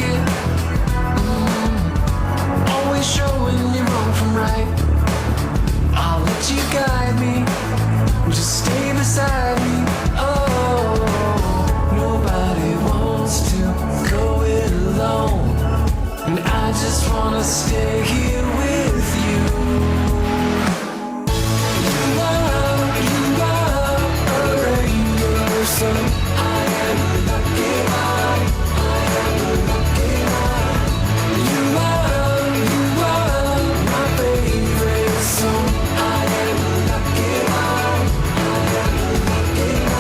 it. Always showing you wrong from right. I'll let you guide me, just stay beside me. Oh, nobody wants to go it alone, and I just wanna stay here with you. You are a rainbow, so I am a lucky one. I am a lucky one. You are my favorite song. I am a lucky one. I am a lucky one.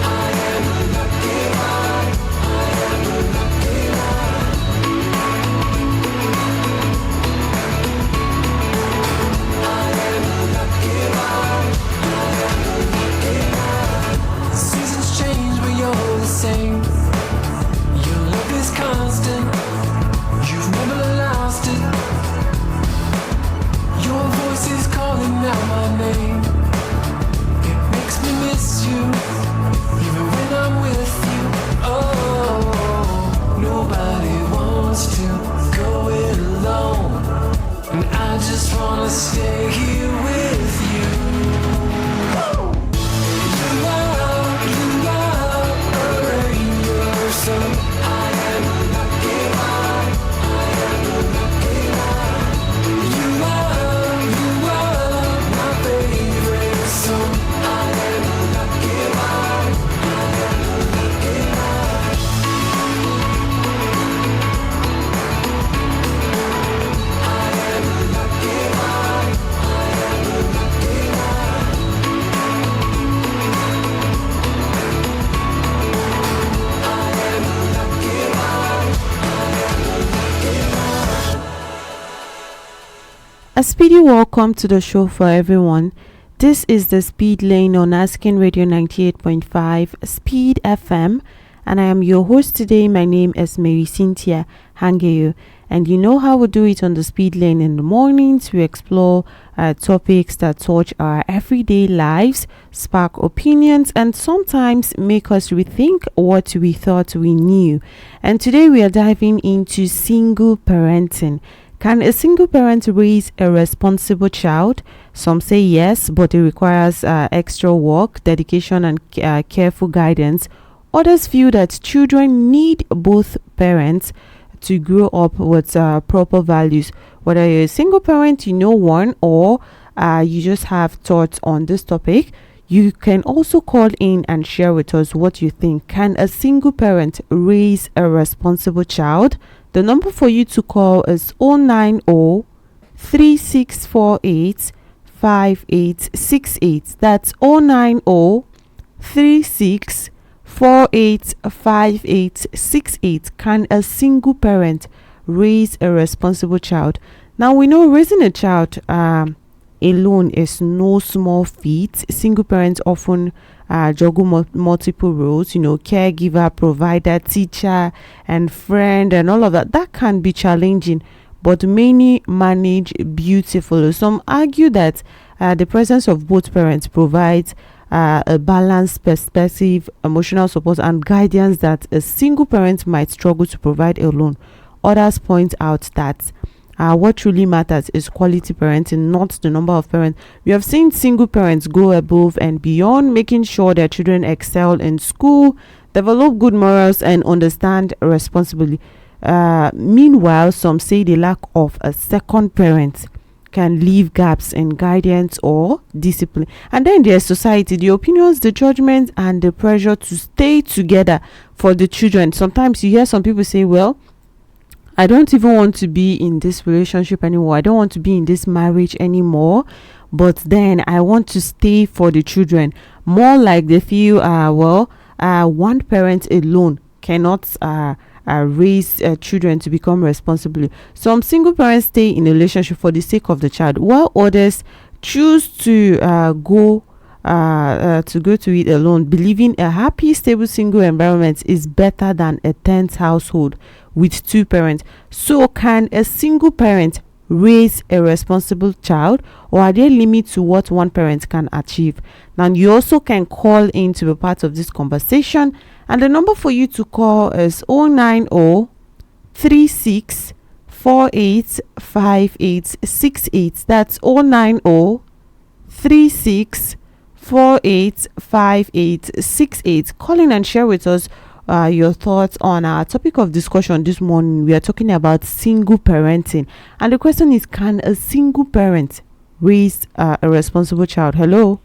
I am a lucky one. I am a lucky one. I am a lucky one. I am a lucky one. Seasons change, but you're the same. Your love is constant. You've never lost it. Your voice is calling out my name. It makes me miss you, even when I'm with you. Oh, nobody wants to go it alone, and I just wanna stay here with you. You are a rainbow, so I am a lucky one. I am a lucky one. You are my favorite song. I am a lucky one. I am a lucky one. I am a lucky one. I am a lucky one. I am a lucky one. I am a lucky one. A speedy welcome to the show for everyone. This is the Speed Lane on Asking Radio 98.5 Speed FM, and I am your host today. My name is Marysyntia Hangeior, and you know how we do it on the Speed Lane in the mornings. We explore topics that touch our everyday lives, spark opinions, and sometimes make us rethink what we thought we knew. And today we are diving into single parenting. Can a single parent raise a responsible child? Some say yes, but it requires extra work, dedication, and careful guidance. Others feel that children need both parents to grow up with proper values. Whether you're a single parent, you know one, or you just have thoughts on this topic, you can also call in and share with us what you think. Can a single parent raise a responsible child? The number for you to call is 090 3648 5868. That's 090 3648 5868. Can a single parent raise a responsible child? Now we know raising a child alone is no small feat. Single parents often juggle multiple roles, caregiver, provider, teacher, and friend, and all of that. That can be challenging, but many manage beautifully. Some argue that the presence of both parents provides a balanced perspective, emotional support, and guidance that a single parent might struggle to provide alone. Others point out that what truly matters is quality parenting, not the number of parents. We have seen single parents go above and beyond, making sure their children excel in school, develop good morals, and understand responsibly. Meanwhile, some say the lack of a second parent can leave gaps in guidance or discipline. And then there's society, the opinions, the judgments, and the pressure to stay together for the children. Sometimes you hear some people say, well, I don't even want to be in this relationship anymore. I don't want to be in this marriage anymore. But then I want to stay for the children. More like they feel, one parent alone cannot raise children to become responsible. Some single parents stay in a relationship for the sake of the child, while others choose to go to it alone, believing a happy, stable single environment is better than a tense household with two parents. So can a single parent raise a responsible child, or are there limits to what one parent can achieve? Now, you also can call in to be part of this conversation, and the number for you to call is 090 36 48 5868. That's 090 36 48 5868. Call in and share with us your thoughts on our topic of discussion this morning. We are talking about single parenting, and the question is, can a single parent raise a responsible child? Hello.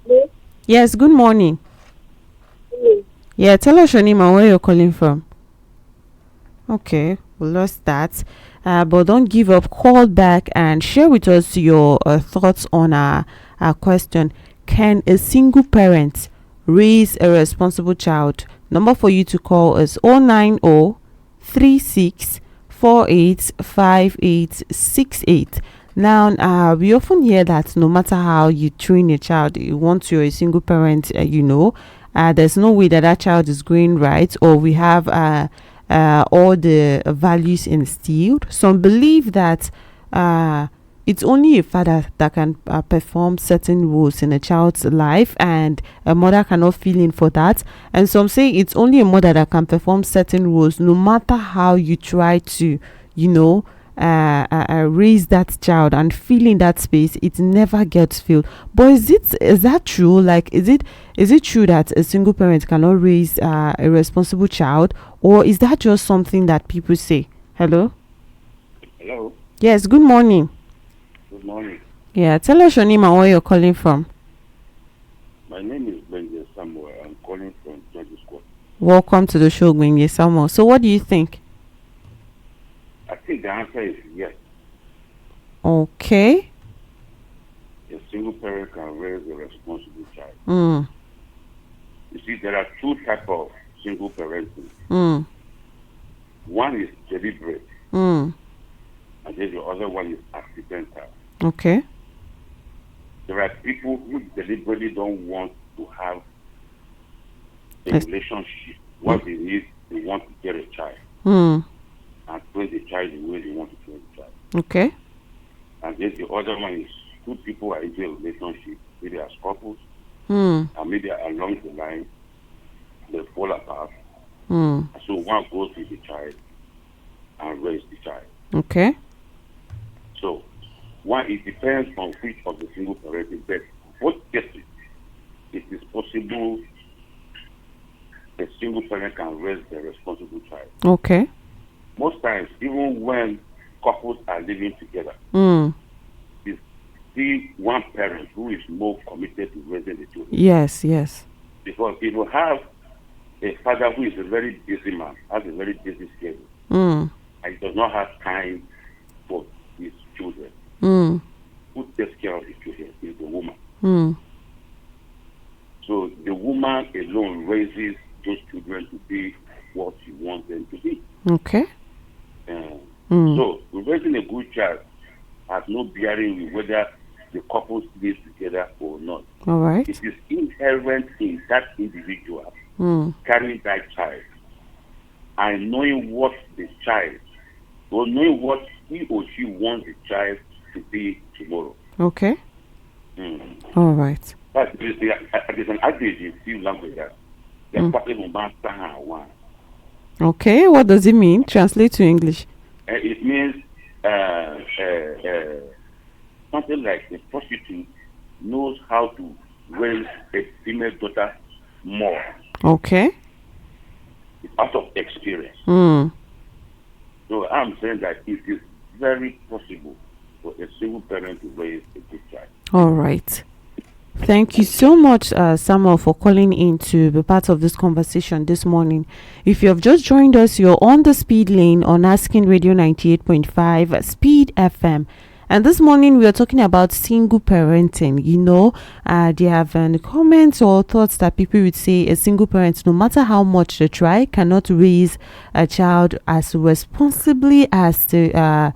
Hello? Yes, good morning. Hello. Yeah, tell us your name and where you're calling from. Okay, we lost that. But don't give up. Call back and share with us your thoughts on our question. Can a single parent raise a responsible child? Number for you to call is 090 36 48 5868. Now, we often hear that no matter how you train a child, once you're a single parent, there's no way that child is going right, or we have all the values instilled. Some believe that it's only a father that can perform certain roles in a child's life, and a mother cannot fill in for that. And some say it's only a mother that can perform certain roles, no matter how you try to, raise that child and fill in that space, it never gets filled. But is that true? Like, is it true that a single parent cannot raise a responsible child, or is that just something that people say? Hello. Hello. Yes, good morning. Good morning. Yeah, tell us your name and where you're calling from. My name is Benjamin Samuel. I'm calling from Georgia Squad. Welcome to the show, Gwenye Samuel. So what do you think? I think the answer is yes. Okay. A single parent can raise a responsible child. Mm. You see, there are two types of single parenting. Mm. One is deliberate, Mm. and then the other one is accidental. Okay. There are people who deliberately don't want to have a Yes. relationship. What they need, they want to get a child Mm. and train the child the way they want to train the child. Okay. And then the other one is two people are into a relationship, maybe as couples, Mm. and maybe along the line they fall apart. Mm. So one goes with the child and raise the child. Okay. So one, it depends on which of the single parenting, but both cases, it is possible a single parent can raise a responsible child. Okay. Most times, even when couples are living together, Mm. it's still one parent who is more committed to raising the children. Yes, yes. Because if you have a father who is a very busy man, has a very busy schedule, Mm. and does not have time for his children, Mm. who takes care of his children is the woman. Mm. So the woman alone raises those children to be what she wants them to be. Okay. Uh, So raising a good child has no bearing with whether the couple live together or not. All right. It is inherent in that individual Mm. carrying that child and knowing what the child, or knowing what he or she wants the child to be tomorrow. Okay. Mm. All right. But there's an adage in few languages that Okay. What does it mean? Translate to English. it means something like a prostitute knows how to raise a female daughter more Okay. out of experience. Mm. So I'm saying that it is very possible for a single parent to raise a good child. All right. Thank you so much, Samuel, for calling in to be part of this conversation this morning. If you have just joined us, you're on the speed lane on Asking Radio 98.5 Speed FM. And this morning we are talking about single parenting. Do you have any comments or thoughts that people would say a single parent, no matter how much they try, cannot raise a child as responsibly as a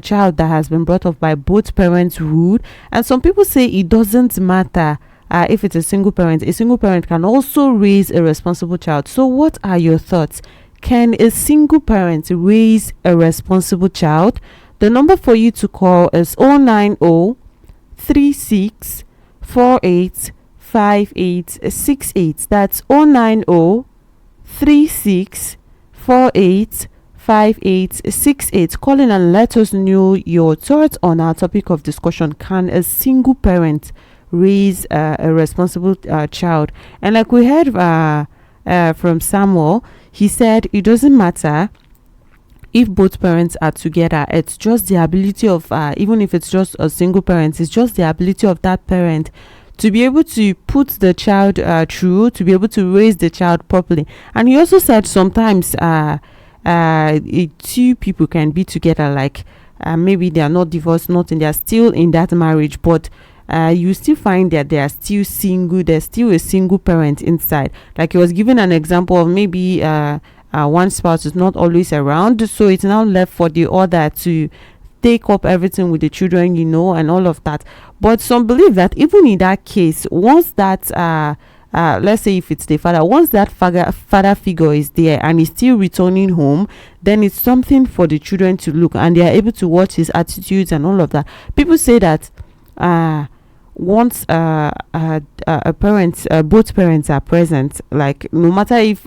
child that has been brought up by both parents ruled? And some people say it doesn't matter if it's a single parent can also raise a responsible child. So what are your thoughts? Can a single parent raise a responsible child? The number for you to call is 090 36 48 5868. That's 090 36 48 5868. Call in and let us know your thoughts on our topic of discussion. Can a single parent raise a responsible child? And like we heard from Samuel, he said it doesn't matter if both parents are together. It's just the ability of even if it's just a single parent, it's just the ability of that parent to be able to put the child through, to be able to raise the child properly. And he also said sometimes two people can be together, like maybe they are not divorced, nothing, they are still in that marriage, but you still find that they are still single, there's still a single parent inside. Like he was given an example of maybe one spouse is not always around, so it's now left for the other to take up everything with the children, and all of that. But some believe that even in that case, once that let's say if it's the father, once that father figure is there and he's still returning home, then it's something for the children to look, and they are able to watch his attitudes and all of that. People say that once both parents are present, like no matter if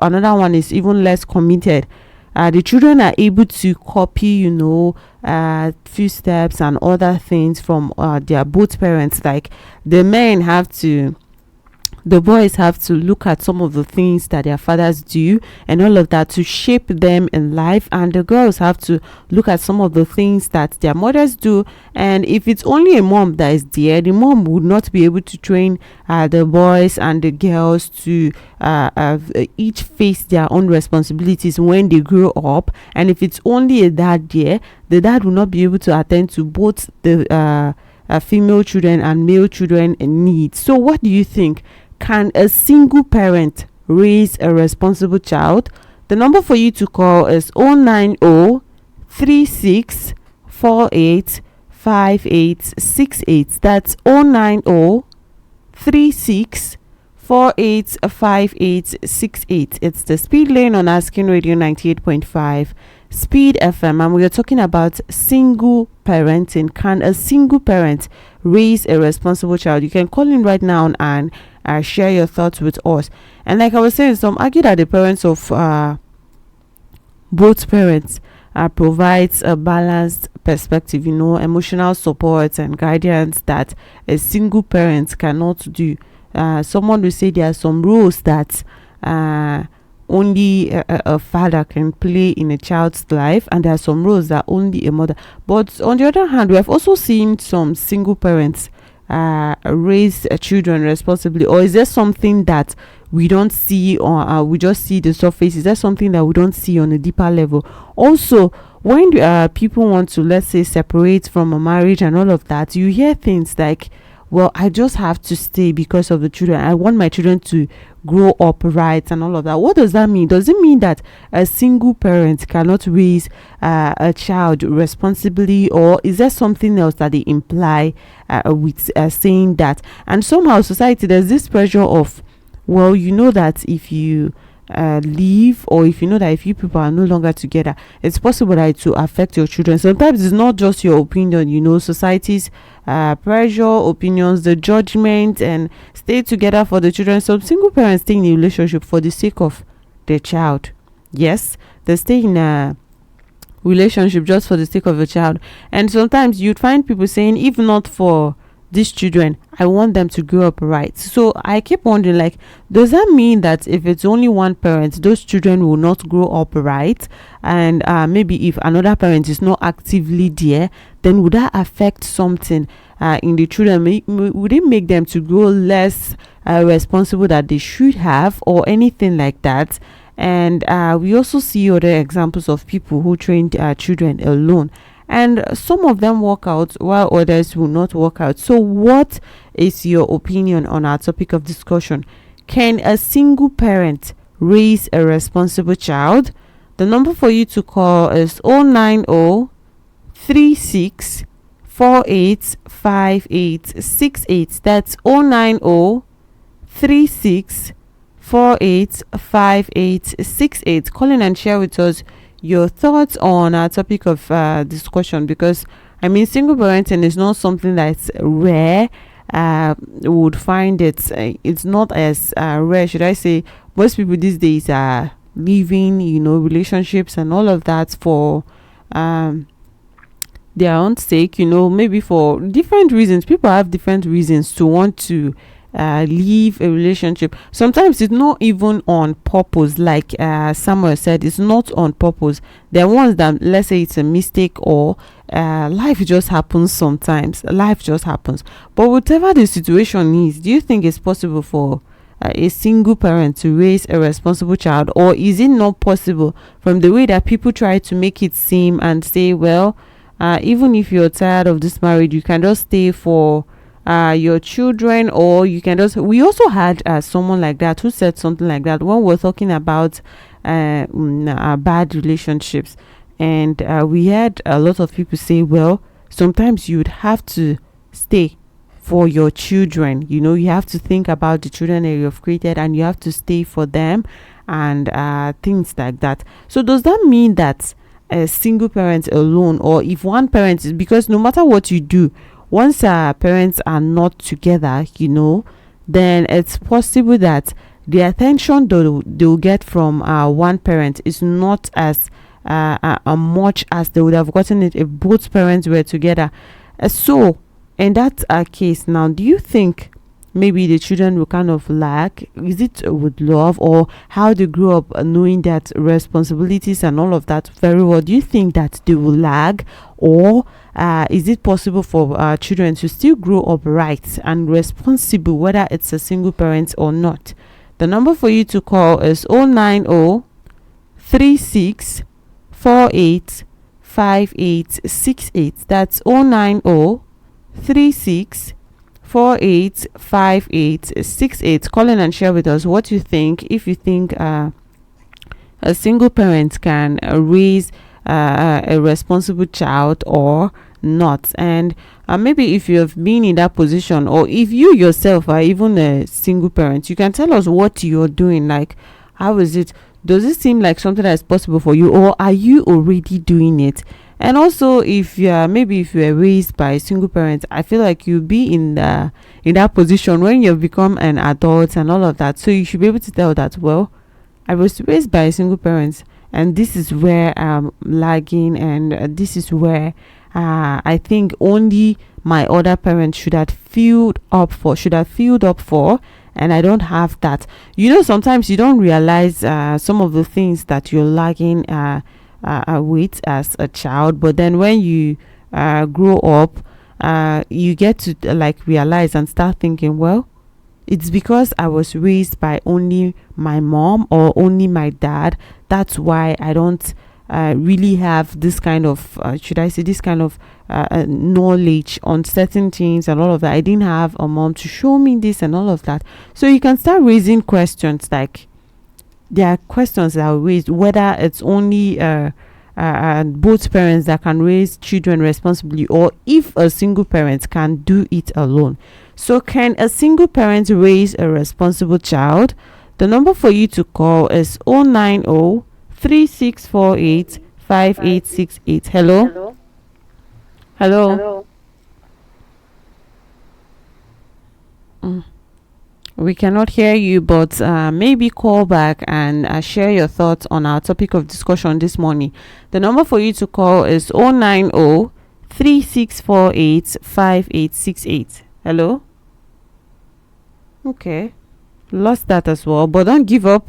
another one is even less committed, the children are able to copy few steps and other things from their both parents. Like the boys have to look at some of the things that their fathers do and all of that to shape them in life, and the girls have to look at some of the things that their mothers do. And if it's only a mom that is there, the mom would not be able to train the boys and the girls to each face their own responsibilities when they grow up. And if it's only a dad there, the dad will not be able to attend to both the female children and male children needs. So what do you think? Can a single parent raise a responsible child? The number for you to call is 090 36 48 5868. That's 090 36 48 5868. It's the Speed Lane on Asking Radio 98.5 Speed FM, and we are talking about single parenting. Can a single parent raise a responsible child? You can call in right now and share your thoughts with us. And like I was saying, some argue that the parents of both parents provides a balanced perspective, emotional support and guidance that a single parent cannot do. Someone will say there are some roles that only a father can play in a child's life, and there are some roles that only a mother. But on the other hand, we have also seen some single parents raise children responsibly. Or is there something that we don't see, or we just see the surface? Is there something that we don't see on a deeper level? Also, when people want to, let's say, separate from a marriage and all of that, you hear things like, well, I just have to stay because of the children. I want my children to grow up right and all of that. What does that mean? Does it mean that a single parent cannot raise a child responsibly, or is there something else that they imply with saying that? And somehow society, there's this pressure of, well, that if you leave, or if that if you people are no longer together, it's possible that it will affect your children. Sometimes it's not just your opinion, society's pressure, opinions, the judgment, and stay together for the children. Some single parents stay in a relationship for the sake of their child. Yes, they stay in a relationship just for the sake of the child. And sometimes you'd find people saying, if not for these children, I want them to grow up right. So I keep wondering, like, does that mean that if it's only one parent, those children will not grow up right? And maybe if another parent is not actively there, then would that affect something in the children? Would it make them to grow less responsible that they should have, or anything like that? And we also see other examples of people who trained children alone, and some of them work out while others will not work out. So what is your opinion on our topic of discussion? Can a single parent raise a responsible child? The number for you to call is 090 36 48 5868. That's 090 36 48 5868. Call in and share with us your thoughts on our topic of discussion, because I mean single parenting is not something that's rare. Would find it's not as rare, should I say. Most people these days are living, relationships and all of that for their own sake, maybe for different reasons. People have different reasons to want to leave a relationship. Sometimes it's not even on purpose, like Samuel said, it's not on purpose. There are ones that, let's say it's a mistake, or life just happens. Sometimes life just happens. But whatever the situation is, do you think it's possible for a single parent to raise a responsible child, or is it not possible from the way that people try to make it seem and say, well, even if you're tired of this marriage, you can just stay for your children, or you can just. We also had someone like that who said something like that when we're talking about bad relationships, and we had a lot of people say, well, sometimes you'd have to stay for your children. You have to think about the children that you've created, and you have to stay for them, and things like that. So does that mean that a single parent alone, or if one parent is, because no matter what you do, once parents are not together, then it's possible that the attention they'll get from one parent is not as much as they would have gotten it if both parents were together. So in that case, now, do you think maybe the children will kind of lack? Is it with love, or how they grew up knowing that responsibilities and all of that very well? Do you think that they will lag, or is it possible for children to still grow up right and responsible, whether it's a single parent or not? The number for you to call is 090 36 48 5868. That's 090 36 485868. Call in and share with us what you think, if you think a single parent can raise a responsible child or not. And maybe if you have been in that position, or if you yourself are even a single parent, you can tell us what you're doing. Like, how is it? Does it seem like something that is possible for you, or are you already doing it? And also, if you are, maybe if you were raised by a single parent, I feel like you'll be in that position when you've become an adult and all of that. So you should be able to tell that, well, I was raised by a single parent, and this is where I'm lagging, and this is where I think only my other parents should have filled up for, and I don't have that. Sometimes you don't realize some of the things that you're lagging with as a child, but then when you grow up, you get to realize and start thinking, well, it's because I was raised by only my mom or only my dad. That's why I don't really have this kind of knowledge on certain things and all of that. I didn't have a mom to show me this and all of that. So you can start raising questions, like there are questions that are raised, whether it's only both parents that can raise children responsibly, or if a single parent can do it alone. So can a single parent raise a responsible child? The number for you to call is 090 3648 5868. Hello? Hello? We cannot hear you, but maybe call back and share your thoughts on our topic of discussion this morning. The number for you to call is 090 3648 5868. Hello? Okay. Lost that as well, but don't give up.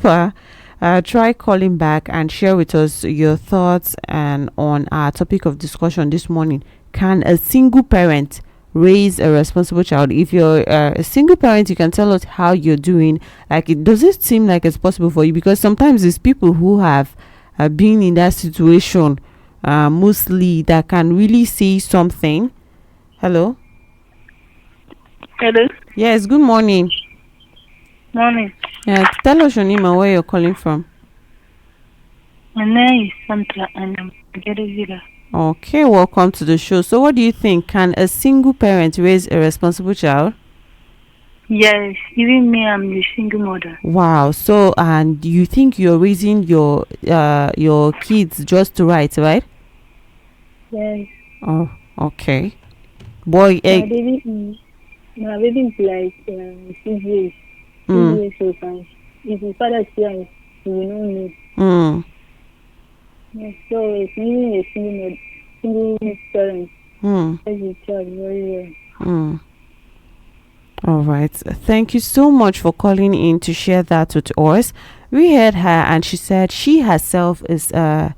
Try calling back and share with us your thoughts and on our topic of discussion this morning. Can a single parent raise a responsible child? If you're a single parent, you can tell us how you're doing. Does it seem like it's possible for you? Because sometimes it's people who have been in that situation mostly that can really say something. Hello? Yes, good morning. Morning. Yeah, tell us your name and where you're calling from. My name is Sandra, and I'm Gerevilla. Okay, welcome to the show. So what do you think? Can a single parent raise a responsible child? Yes, even me, I'm the single mother. Wow. So, and you think you're raising your kids just right? Yes, Oh, okay. Boy, my baby is my baby is like 6 years, six mm, years old, and if his father is here, he will not know. mm, Yes, so it's really a single parent. mm, As a child, very well. mm. All right. Thank you so much for calling in to share that with us. We heard her, and she said she herself is a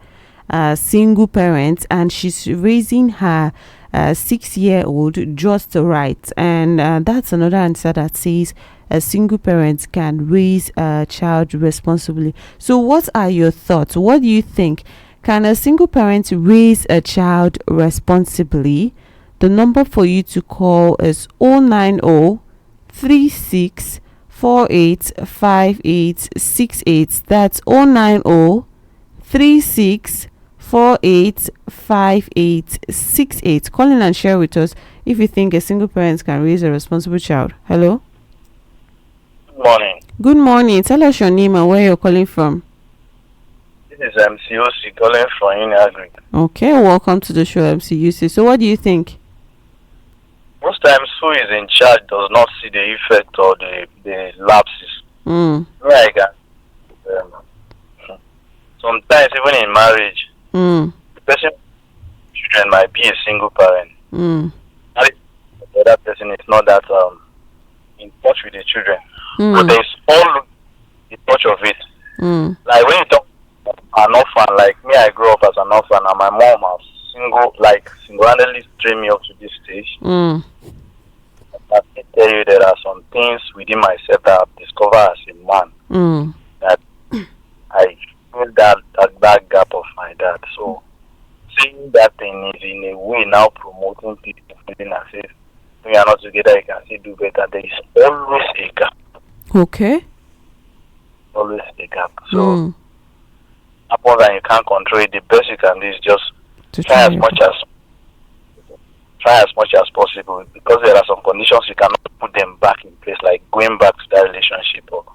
single parent and she's raising her 6-year-old just right. And that's another answer that says a single parent can raise a child responsibly. So, what are your thoughts? What do you think? Can a single parent raise a child responsibly? The number for you to call is 090 36485868. That's 090 36485868. Call in and share with us if you think a single parent can raise a responsible child. Hello. Good morning. Good morning. Tell us your name and where you're calling from. This is MCOC calling from Inagri. Okay, welcome to the show, MCUC. So, what do you think? Most times, who is in charge does not see the effect or the lapses. Like, sometimes, even in marriage, the person children might be a single parent. And the other person is not that in touch with the children. But there's all the touch of it. Like when you talk about an orphan, like me, I grew up as an orphan, and my mom has single-handedly trained me up to this stage. I can tell you there are some things within myself that I've discovered as a man that I feel that gap of my dad. So seeing that thing is in a way now promoting people feeling as if we are not together, you can still do better. There is always a gap. Okay. Always a gap. So happens and you can't control it. The best you can do is just try as much as possible, because there are some conditions you cannot put them back in place, like going back to that relationship. Or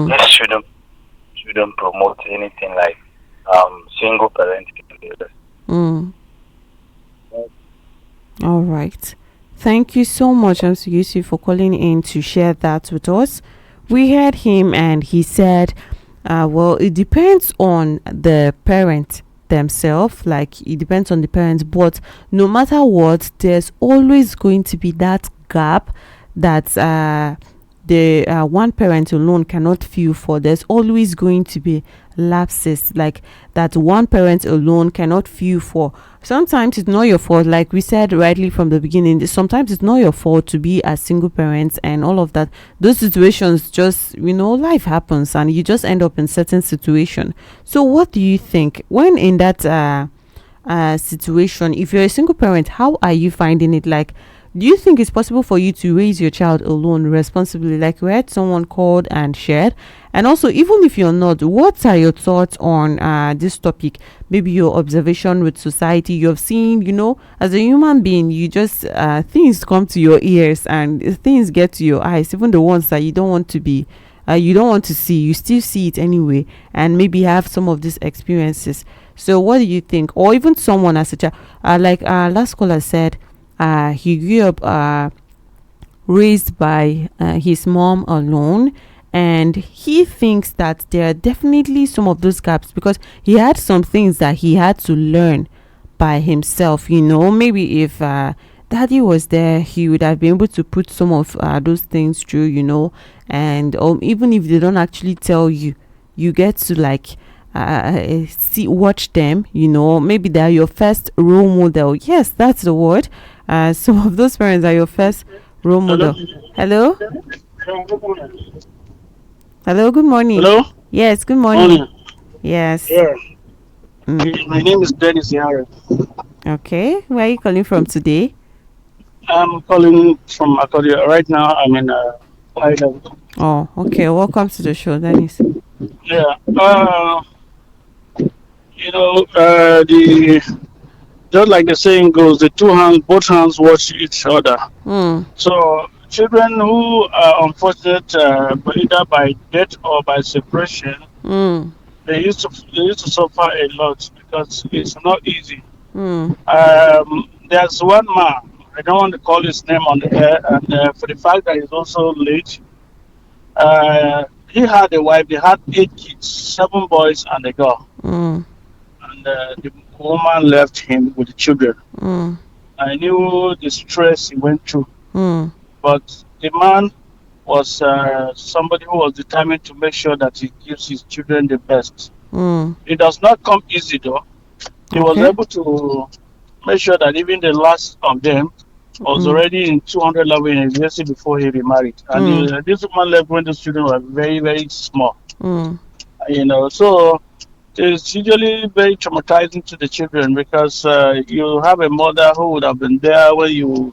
this shouldn't promote anything like single parenting. All right. Thank you so much, Mr. Yusuf, for calling in to share that with us. We heard him and he said, well, it depends on the parent themselves, like it depends on the parents, but no matter what, there's always going to be that gap that the one parent alone cannot feel for. There's always going to be lapses like that one parent alone cannot feel for. Sometimes it's not your fault, like we said rightly from the beginning. Sometimes it's not your fault to be a single parent and all of that. Those situations, just life happens and you just end up in certain situation. So what do you think when in that situation? If you're a single parent, how are you finding it? Like, do you think it's possible for you to raise your child alone responsibly? Like we had someone called and shared. And also, even if you're not, what are your thoughts on this topic? Maybe your observation with society. You've seen, as a human being, you just things come to your ears and things get to your eyes, even the ones that you don't want to be. You don't want to see, you still see it anyway, and maybe have some of these experiences. So, what do you think? Or even someone as a child, like last caller said, he grew up raised by his mom alone, and he thinks that there are definitely some of those gaps because he had some things that he had to learn by himself. Maybe if daddy was there, he would have been able to put some of those things through, and even if they don't actually tell you, you get to like watch them. Maybe they are your first role model. Yes, that's the word. Some of those parents are your first role model. Hello. Hello, good morning. Hello? Yes, good morning. Yes. Yeah. My name is Dennis Yara. Okay. Where are you calling from today? I'm calling from Hangeior. Right now, I'm in Ireland. Oh, okay. Welcome to the show, Dennis. Yeah. Just like the saying goes, both hands watch each other. So children who are unfortunate, either by death or by separation, Mm. they used to suffer a lot because it's not easy. Mm. There's one man. I don't want to call his name on the air, and for the fact that he's also late, he had a wife. They had 8 kids, 7 boys and a girl, Mm. and the woman left him with the children. Mm. I knew the stress he went through, Mm. but the man was somebody who was determined to make sure that he gives his children the best. Mm. It does not come easy though. He was Okay. able to make sure that even the last of them was Mm. already in 200 level in university before he remarried. And Mm. this woman left when those children were very, very small. Mm. So it's usually very traumatizing to the children because you have a mother who would have been there when you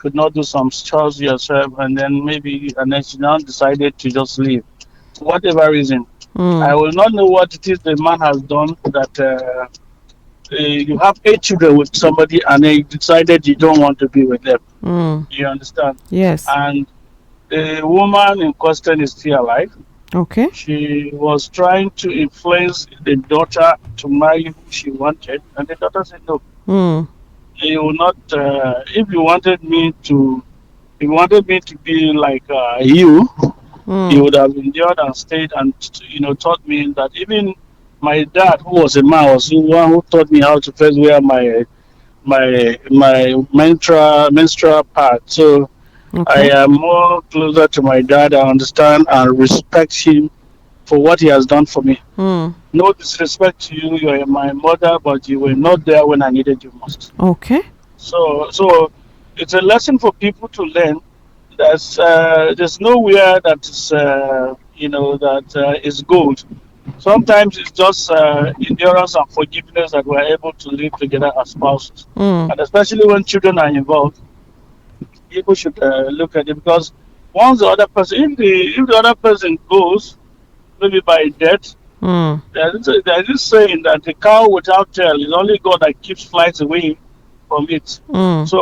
could not do some chores yourself, and then she now decided to just leave for whatever reason. I Mm. will not know what it is the man has done that you have 8 children with somebody and then you decided you don't want to be with them. Mm. You understand? Yes. And the woman in question is still alive. Okay. She was trying to influence the daughter to marry who she wanted, and the daughter said no. Mm. You will not. If you wanted me to be like you Mm. would have endured and stayed and taught me that even my dad, who was a man, was the one who taught me how to first wear my menstrual pad. So I Okay. am more closer to my dad. I understand and respect him for what he has done for me. Mm. No disrespect to you, you're my mother, but you were not there when I needed you most. Okay. So it's a lesson for people to learn. There's nowhere that is gold. Sometimes it's just endurance and forgiveness that we're able to live together as spouses, Mm. and especially when children are involved, people should look at it because once the other person, if the other person goes, maybe by death, Mm. there's this saying that the cow without tail is only God that keeps flies away from it. Mm. So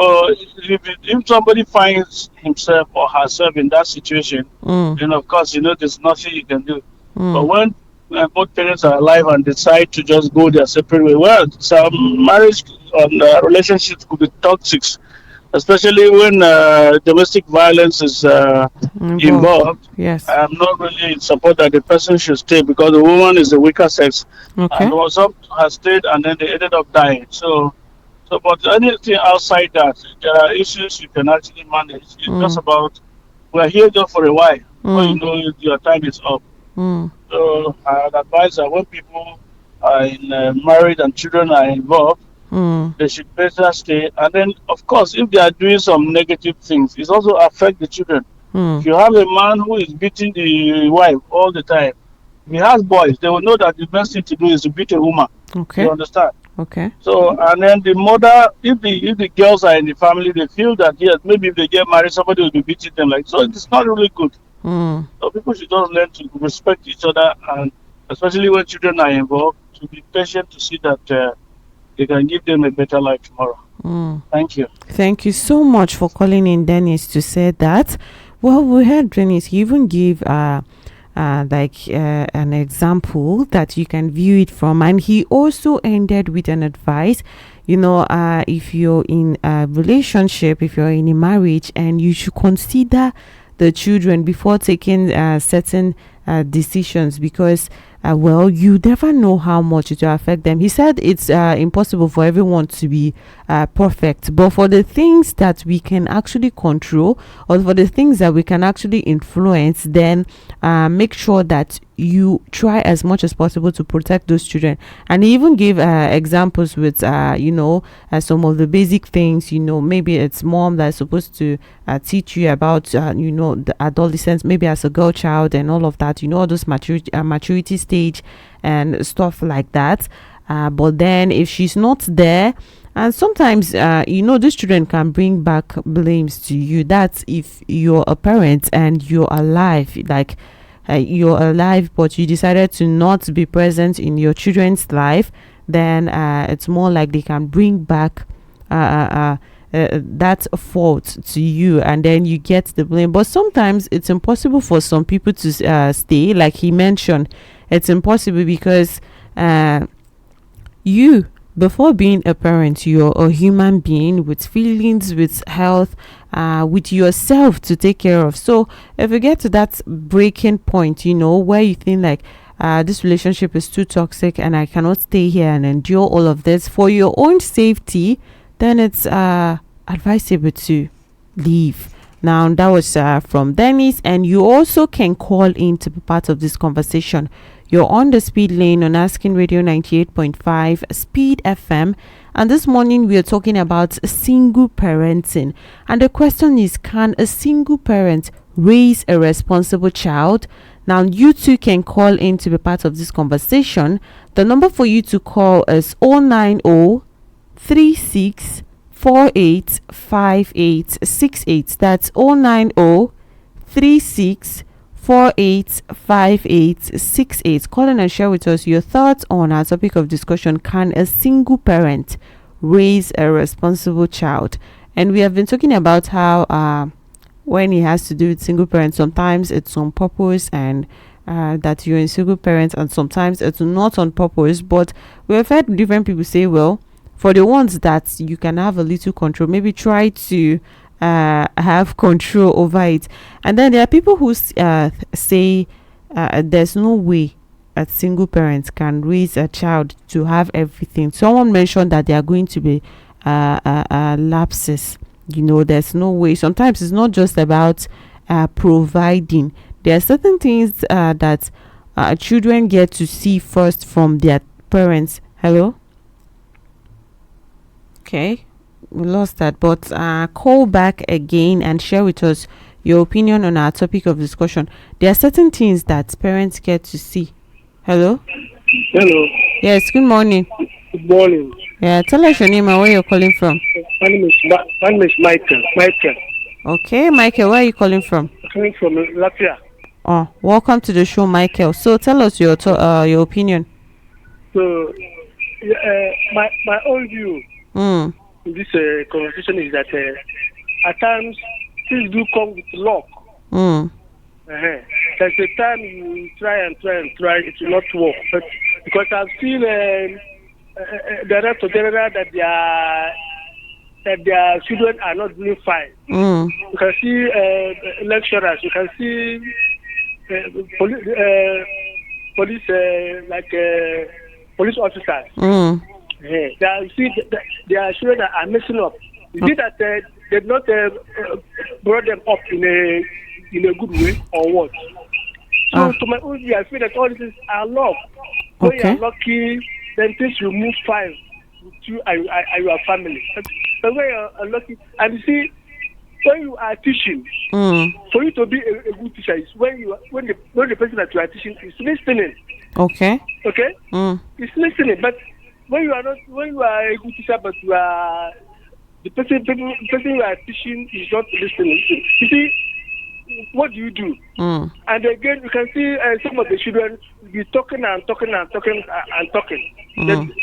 if somebody finds himself or herself in that situation, Mm. then of course there's nothing you can do. But Mm. when both parents are alive and decide to just go their separate way, well, some marriage and relationships could be toxic, especially when domestic violence is Involved. involved. Yes. I'm not really in support that the person should stay because the woman is the weaker sex, and Okay. some has stayed and then they ended up dying. But anything outside that, there are issues you can actually manage. It's just Mm. about we're here just for a while. Before you Mm. know it, your time is up. Mm. So I'd advise that when people are married and children are involved, Mm. they should better stay. And then, of course, if they are doing some negative things, it also affect the children. If Mm. you have a man who is beating the wife all the time, if he has boys, they will know that the best thing to do is to beat a woman. Okay. You understand? Okay. So, and then the mother, if the girls are in the family, they feel that yes, maybe if they get married, somebody will be beating them. Like so, it's not really good. Mm. So people should just learn to respect each other, and especially when children are involved, to be patient to see that they can give them a better life tomorrow. Mm. Thank you. Thank you so much for calling in, Dennis, to say that. Well, we heard Dennis. He even give an example that you can view it from, and he also ended with an advice. If you're in a relationship, if you're in a marriage, and you should consider the children before taking certain decisions, because you never know how much it will affect them. He said it's impossible for everyone to be perfect, but for the things that we can actually control, or for the things that we can actually influence, then make sure that you try as much as possible to protect those children. And he even gave examples with some of the basic things. Maybe it's mom that's supposed to teach you about the adolescence, maybe as a girl child and all of that, all those maturity stage and stuff like that. But then if she's not there, and sometimes these children can bring back blames to you. That's if you're a parent and you're alive, like you're alive, but you decided to not be present in your children's life, then it's more like they can bring back that fault to you, and then you get the blame. But sometimes it's impossible for some people to stay, like he mentioned. It's impossible because you, before being a parent, you're a human being with feelings, with health, with yourself to take care of. So if you get to that breaking point, where you think like, this relationship is too toxic and I cannot stay here and endure all of this for your own safety, then it's advisable to leave. Now, that was from Dennis, and you also can call in to be part of this conversation. You're on the speed lane on Asking Radio 98.5 Speed FM. And this morning we are talking about single parenting. And the question is, can a single parent raise a responsible child? Now, you too can call in to be part of this conversation. The number for you to call is 090 36 48 5868. That's 090 36 485868. Call in and share with us your thoughts on our topic of discussion. Can a single parent raise a responsible child? And we have been talking about how when it has to do with single parents, sometimes it's on purpose, and that you're a single parent, and sometimes it's not on purpose. But we have heard different people say, well, for the ones that you can have a little control, maybe try to have control over it. And then there are people who say there's no way a single parent can raise a child to have everything. Someone mentioned that there are going to be lapses. There's no way. Sometimes it's not just about providing. There are certain things that children get to see first from their parents. Hello? Okay, we lost that, but call back again and share with us your opinion on our topic of discussion. There are certain things that parents get to see. Hello? Hello. Yes, good morning. Good morning. Yeah, tell us your name and where you're calling from. My name is Michael. Okay, Michael, where are you calling from? Coming from Latvia. Oh, welcome to the show, Michael. So tell us your opinion. So, my own view in this conversation is that at times things do come with luck. There's a time you try, it will not work. But because I've seen director general that their children are not doing fine. You can see lecturers, you can see police police officers. You see their children are messing up. You see that they not brought them up in a good way or what? So to my own view, I feel that all these are love. When you are lucky, then things will move fine with you and your family. But when you are lucky, and you see, when you are teaching, for you to be a good teacher is when the person that you are teaching is listening. Okay. It's listening. But when you are a good teacher, but you are the person you are teaching is not listening. You see, what do you do? And again, you can see some of the children will be talking. Then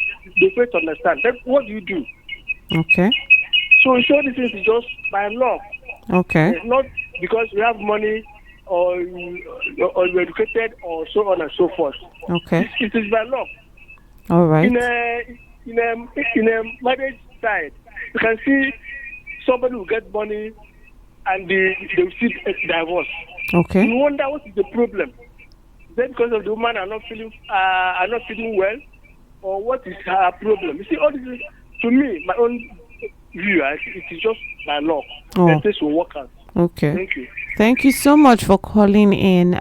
they fail to understand. Then what do you do? Okay. So this is just by love. Okay. Not because we have money or you're educated or so on and so forth. Okay. It is by love. All right. In a marriage side, you can see somebody will get money and they will see a divorce. Okay. You wonder what is the problem. Is that because of the woman are not feeling well, or what is her problem? You see, all this is, to me, my own view. It is just by law that this will work out. Okay. Thank you. Thank you so much for calling in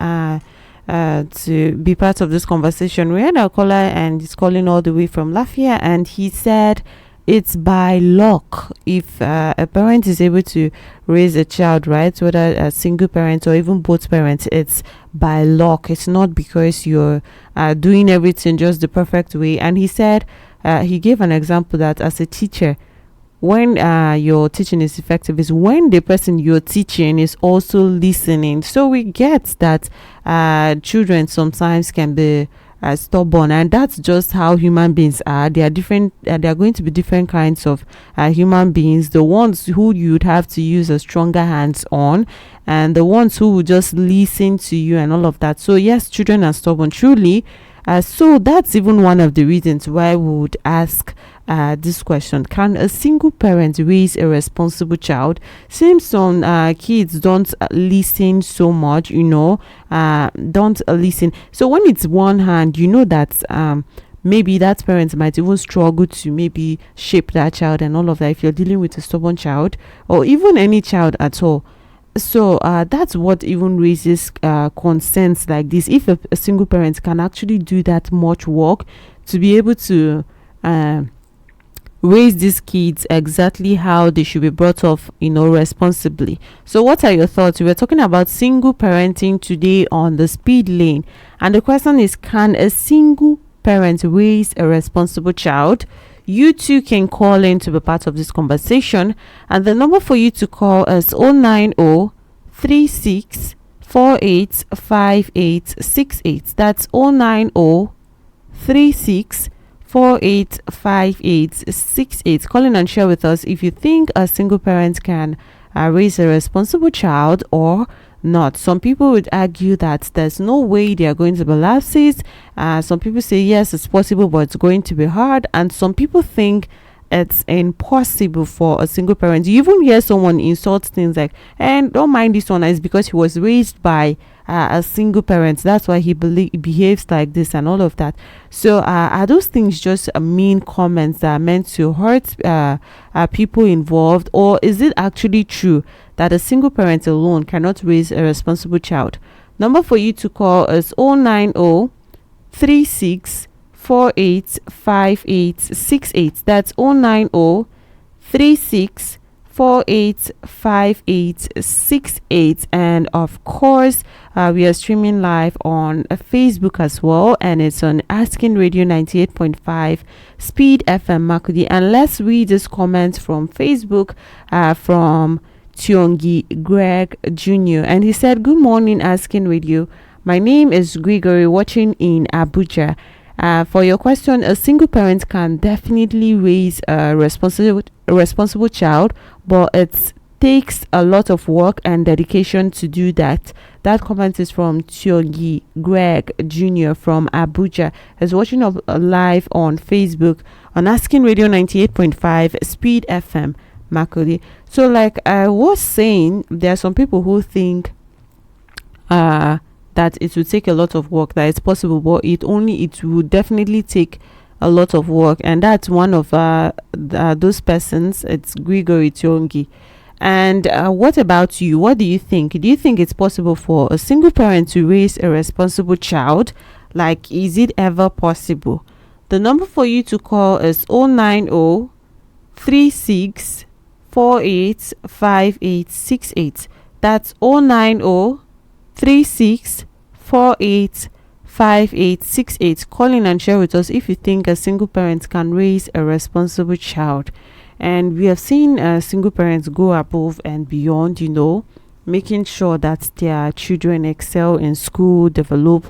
to be part of this conversation. We had a caller and he's calling all the way from Latvia, and he said it's by luck if a parent is able to raise a child, right? Whether a single parent or even both parents, it's by luck. It's not because you're doing everything just the perfect way. And he said, he gave an example that as a teacher, when your teaching is effective is when the person you're teaching is also listening. So we get that children sometimes can be stubborn, and that's just how human beings are. They are different. There are going to be different kinds of human beings. The ones who you'd have to use a stronger hands on, and the ones who will just listen to you and all of that. So yes, children are stubborn, truly. So that's even one of the reasons why we would ask this question: can a single parent raise a responsible child? Since some kids don't listen so much, don't listen. So when it's one hand, that maybe that parent might even struggle to maybe shape that child and all of that if you're dealing with a stubborn child, or even any child at all. So that's what even raises concerns like this. If a single parent can actually do that much work to be able to raise these kids exactly how they should be brought up, responsibly. So what are your thoughts? We're talking about single parenting today on the speed lane, and the question is, can a single parent raise a responsible child? You too can call in to be part of this conversation, and the number for you to call is 090 36 48 5868. That's 090 36 48 5868. Call in and share with us if you think a single parent can raise a responsible child or not. Some people would argue that there's no way they are going to be lapses. Some people say yes, it's possible, but it's going to be hard. And some people think it's impossible for a single parent. You even hear someone insult things like, and don't mind this one, it's because he was raised by a single parent, that's why he behaves like this and all of that. So are those things just mean comments that are meant to hurt people involved, or is it actually true that a single parent alone cannot raise a responsible child? Number for you to call is 090 36 48 5868. That's 090 36 48 5868. And of course, we are streaming live on Facebook as well, and it's on Asking Radio 98.5 Speed FM Makudi. And let's read this comment from Facebook from Tiongi Greg Jr. And he said, "Good morning, Asking Radio. My name is Gregory, watching in Abuja. For your question, a single parent can definitely raise a responsible child, but it takes a lot of work and dedication to do that." That comment is from Tiongi Greg Jr. from Abuja. He's watching live on Facebook on Asking Radio 98.5 Speed FM Makodi. So like I was saying, there are some people who think that it will take a lot of work, that it's possible, but it will definitely take a lot of work. And that's one of those persons. It's Gregory Tiongi. And what about you? What do you think? Do you think it's possible for a single parent to raise a responsible child? Like, is it ever possible? The number for you to call is 090 36 48 5868. That's 090 36 48 5868. Call in and share with us if you think a single parent can raise a responsible child. And we have seen single parents go above and beyond, making sure that their children excel in school, develop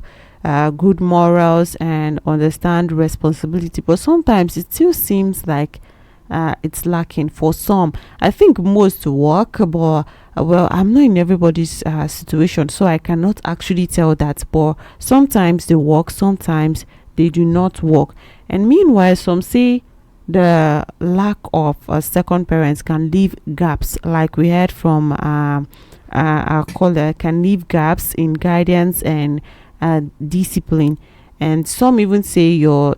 good morals, and understand responsibility. But sometimes it still seems like it's lacking for some. I think most work, but well, I'm not in everybody's situation, so I cannot actually tell that. But sometimes they work, sometimes they do not work. And meanwhile, some say the lack of second parents can leave gaps, like we heard from our caller, can leave gaps in guidance and discipline. And some even say your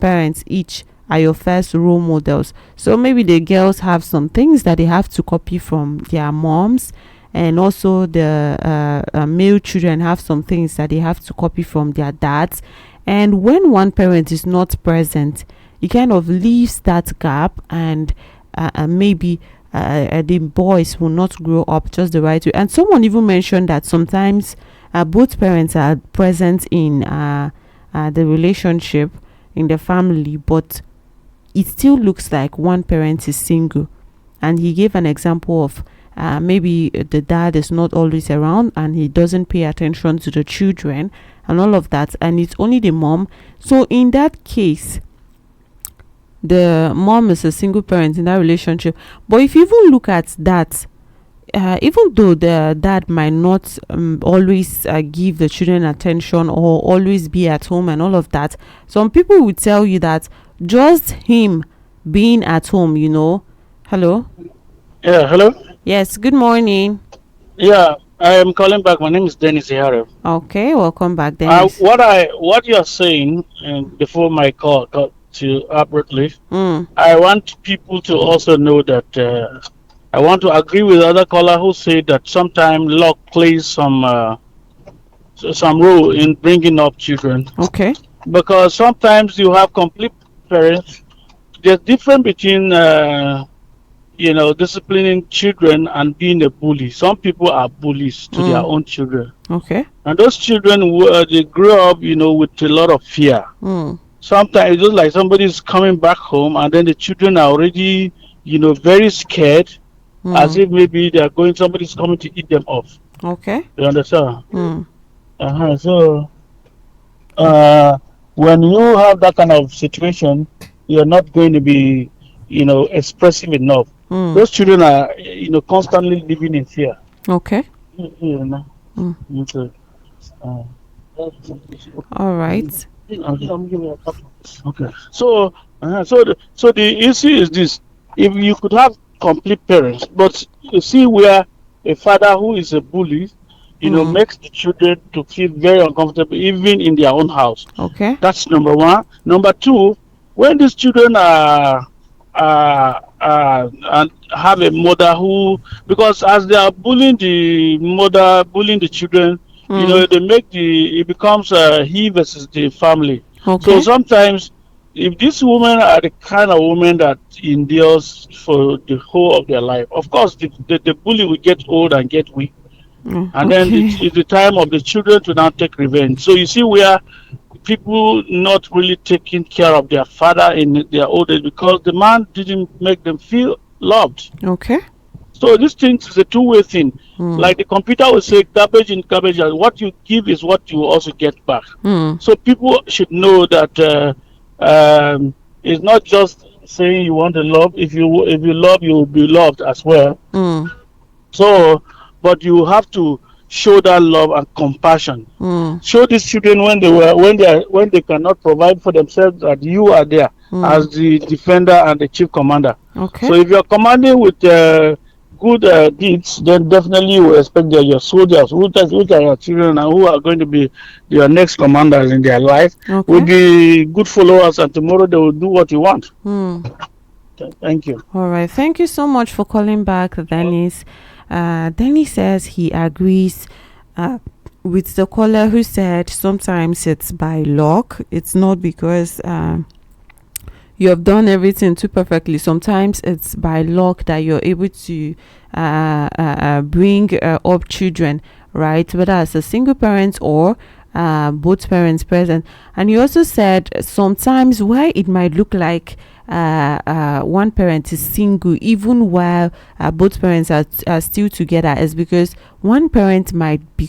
parents each are your first role models. So maybe the girls have some things that they have to copy from their moms, and also the male children have some things that they have to copy from their dads. And when one parent is not present, it kind of leaves that gap, and maybe the boys will not grow up just the right way. And someone even mentioned that sometimes both parents are present in the relationship, in the family, but it still looks like one parent is single. And he gave an example of maybe the dad is not always around and he doesn't pay attention to the children and all of that, and it's only the mom. So in that case, the mom is a single parent in that relationship. But if you even look at that, even though the dad might not always give the children attention or always be at home and all of that, some people would tell you that just him being at home, Hello? Yeah, hello? Yes, good morning. Yeah, I am calling back. My name is Dennis Iharo. Okay, welcome back, Dennis. What you're saying before my call got to abruptly, I want people to also know that I want to agree with other caller who said that sometimes luck plays some role in bringing up children. Okay. Because sometimes you have complete parents. There's difference between disciplining children and being a bully. Some people are bullies to their own children. Okay. And those children, they grow up, with a lot of fear. Sometimes it's just like somebody's coming back home and then the children are already, very scared, as if maybe somebody's coming to eat them off. Okay. You understand? So, when you have that kind of situation, you're not going to be, expressive enough. Those children are, constantly living in fear. Okay. Okay. All right. Okay. So the issue is this: if you could have complete parents, but you see where a father who is a bully, makes the children to feel very uncomfortable, even in their own house. Okay. That's number one. Number two, when these children are and have a mother who, because as they are bullying the mother, bullying the children, they make it becomes he versus the family. Okay. So sometimes, if these women are the kind of women that endures for the whole of their life, of course the bully will get old and get weak. And then it's the time of the children to now take revenge. So you see where people not really taking care of their father in their old age because the man didn't make them feel loved. Okay. So this thing is a two-way thing. Like the computer will say, garbage in, garbage out. What you give is what you also get back. So people should know that it's not just saying you want to love. If you love, you will be loved as well. So, but you have to show that love and compassion. Show these children when they cannot provide for themselves that you are there as the defender and the chief commander. Okay. So if you're commanding with good deeds, then definitely you will expect that your soldiers, which are your children and who are going to be your next commanders in their life, will be good followers, and tomorrow they will do what you want. Thank you. All right. Thank you so much for calling back, Dennis. Dennis says he agrees with the caller who said sometimes it's by luck. It's not because you have done everything too perfectly. Sometimes it's by luck that you're able to bring up children, right? Whether as a single parent or both parents present. And you also said sometimes why it might look like one parent is single even while both parents are still together is because one parent might be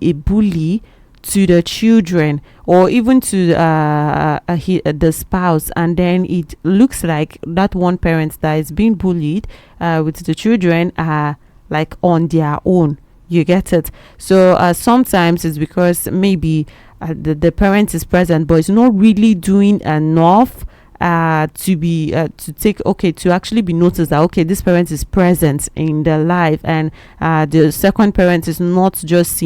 a bully to the children or even to the spouse, and then it looks like that one parent that is being bullied with the children are like on their own. You get it? So sometimes it's because maybe the parent is present but it's not really doing enough to actually be noticed that this parent is present in their life, and the second parent is not just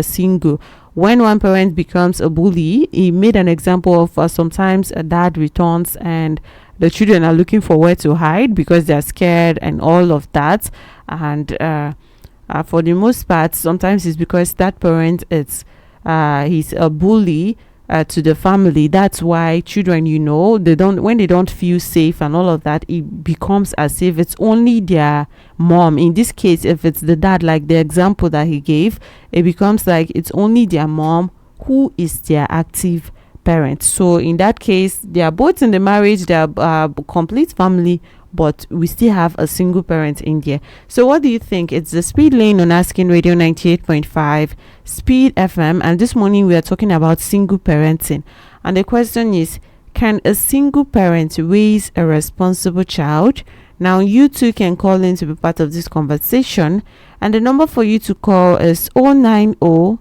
single. When one parent becomes a bully, he made an example of sometimes a dad returns and the children are looking for where to hide because they're scared and all of that. And for the most part, sometimes it's because that parent he's a bully to the family. That's why children, when they don't feel safe and all of that, it becomes as if it's only their mom. In this case, if it's the dad, like the example that he gave, it becomes like it's only their mom who is their active parent. So in that case, they are both in the marriage, they are complete family but we still have a single parent in there. So what do you think? It's the Speed Lane on Asking Radio 98.5 Speed FM, and this morning we are talking about single parenting, and the question is, can a single parent raise a responsible child? Now you too can call in to be part of this conversation, and the number for you to call is 090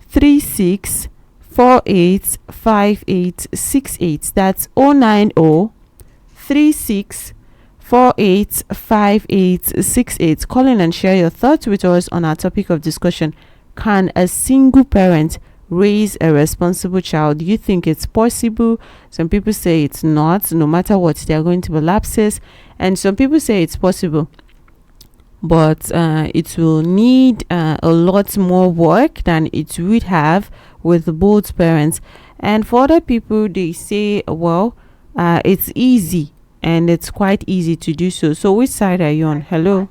36 48 5868. That's 090 36 48 5868. Call in and share your thoughts with us on our topic of discussion. Can a single parent raise a responsible child? Do you think it's possible? Some people say it's not. No matter what, there are going to be lapses, and some people say it's possible, but it will need a lot more work than it would have with both parents. And for other people, they say, well, it's easy, and it's quite easy to do so. So which side are you on? Hello.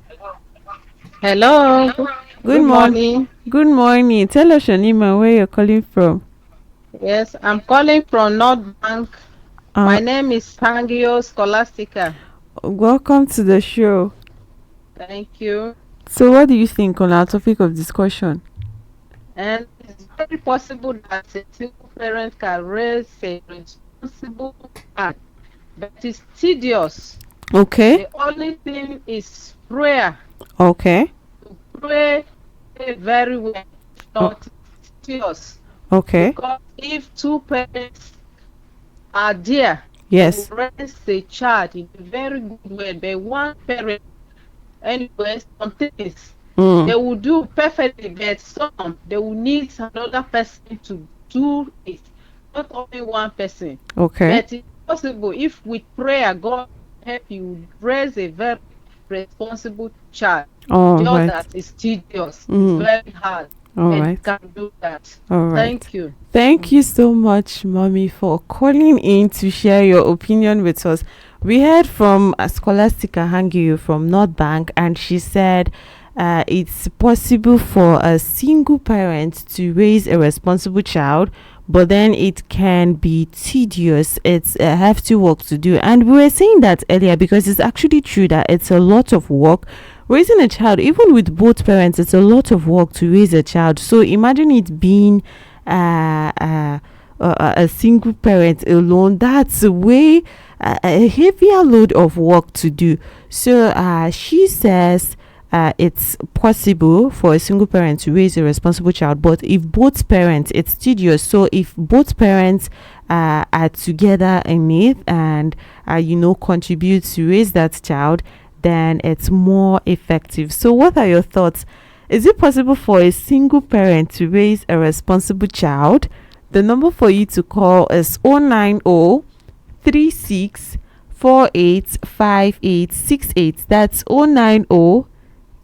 Good morning. Good morning. Tell us your name and where you're calling from. Yes, I'm calling from North Bank. My name is Hangeior Scholastica. Welcome to the show. Thank you. So what do you think on our topic of discussion? And it's very possible that a single parent can raise a responsible child, but it's tedious. Okay. The only thing is prayer. Okay. Pray very well, not tedious. Okay. Because if two parents are there, Yes. they will raise a child in a very good way, but one parent, anyway, some things they will do perfectly, but some they will need another person to do it, not only one person. Okay. But it's possible if with prayer God help you raise a very responsible child. All right. That is tedious. It's very hard. All and right. Can do that. All right. Thank you. Thank you so much, Mommy, for calling in to share your opinion with us. We heard from Scholastica Hangeior from North Bank, and she said it's possible for a single parent to raise a responsible child, but then it can be tedious. It's a hefty work to do. And we were saying that earlier because it's actually true that it's a lot of work. Raising a child, even with both parents, it's a lot of work to raise a child. So imagine it being a single parent alone. That's a heavier load of work to do. So she says it's possible for a single parent to raise a responsible child, but if both parents, it's tedious. So if both parents are together in it and contribute to raise that child, then it's more effective. So what are your thoughts? Is it possible for a single parent to raise a responsible child? The number for you to call is 090 36 48 5868. That's 090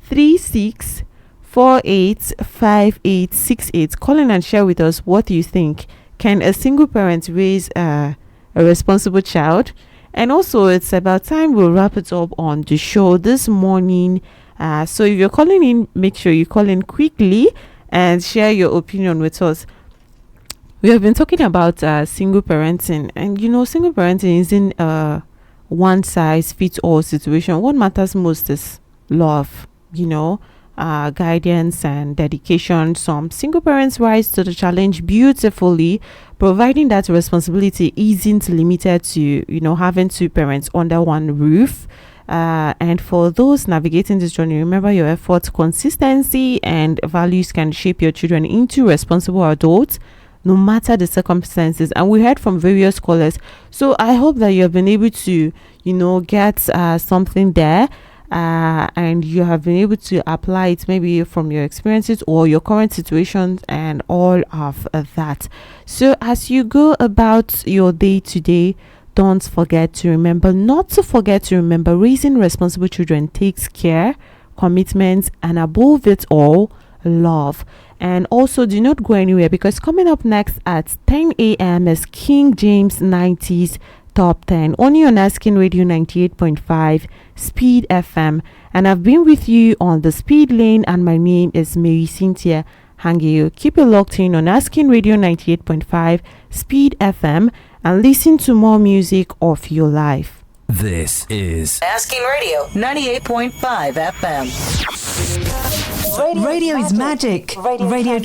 36 48 5868. Call in and share with us what you think. Can a single parent raise a responsible child? And also, it's about time we'll wrap it up on the show this morning. So if you're calling in, make sure you call in quickly and share your opinion with us. We have been talking about single parenting, and single parenting isn't a one size fits all situation. What matters most is love, guidance and dedication. Some single parents rise to the challenge beautifully, providing that responsibility isn't limited to having two parents under one roof. And for those navigating this journey, remember your efforts, consistency and values can shape your children into responsible adults, no matter the circumstances. And we heard from various callers, so I hope that you have been able to get something there, and you have been able to apply it maybe from your experiences or your current situations and all of that. So as you go about your day today, don't forget to remember raising responsible children takes care, commitment, and above it all, love. And also, do not go anywhere, because coming up next at 10 a.m. is King James 90s Top 10, only on Asking Radio 98.5 Speed FM. And I've been with you on the Speed Lane, and my name is Marysyntia Hangeior. Keep it locked in on Asking Radio 98.5 Speed FM and listen to more music of your life. This is Asking Radio 98.5 FM. Radio is magic. Radio